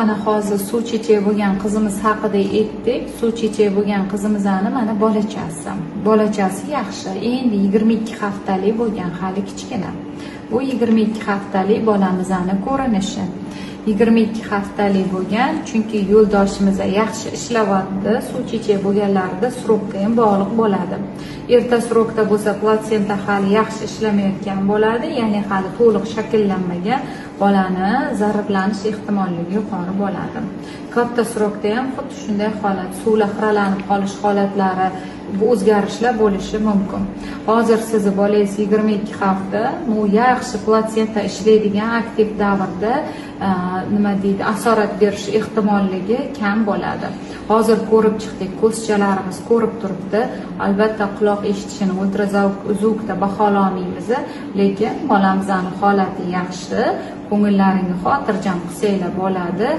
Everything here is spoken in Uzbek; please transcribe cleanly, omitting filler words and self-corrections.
Mana hozir suv chechak bo'lgan qizimiz haqida aytdik. Suv chechak bo'lgan qizimizni mana bolachasi yaxshi. Endi 22 haftalik bo'lgan, hali kichkina. Bu 22 haftalik bolamizning ko'rinishi. 22 haftalik bo'lgan, chunki yo'ldoshimiz yaxshi ishlayapti. Suv chechak bo'lganlarda srokka ham bog'liq bo'ladi. Erta srokda bo'lsa, platsenta hali yaxshi ishlamayotgan bo'ladi, ya'ni hali to'liq shakllanmagan, bolani zararlanish ehtimolligi yuqori bo'ladi. Katta srokda ham xuddi shunday holat, suvlar xiralanib qolish holatlari, bu o'zgarishlar bo'lishi mumkin. Hozir sizni bolangiz 22 hafta, bu yaxshi platsenta ishlaydigan aktiv davrda asorat berish ehtimolligi kam bo'ladi. Hozir ko'rib chiqdik, ko'zchalarimiz ko'rib turibdi. Albatta quloq eshitishini ultrazavukda bahololmaymiz, lekin bolamizning holati yaxshi. Ko'ngillaringizni xotirjam qilsanglar bo'ladi.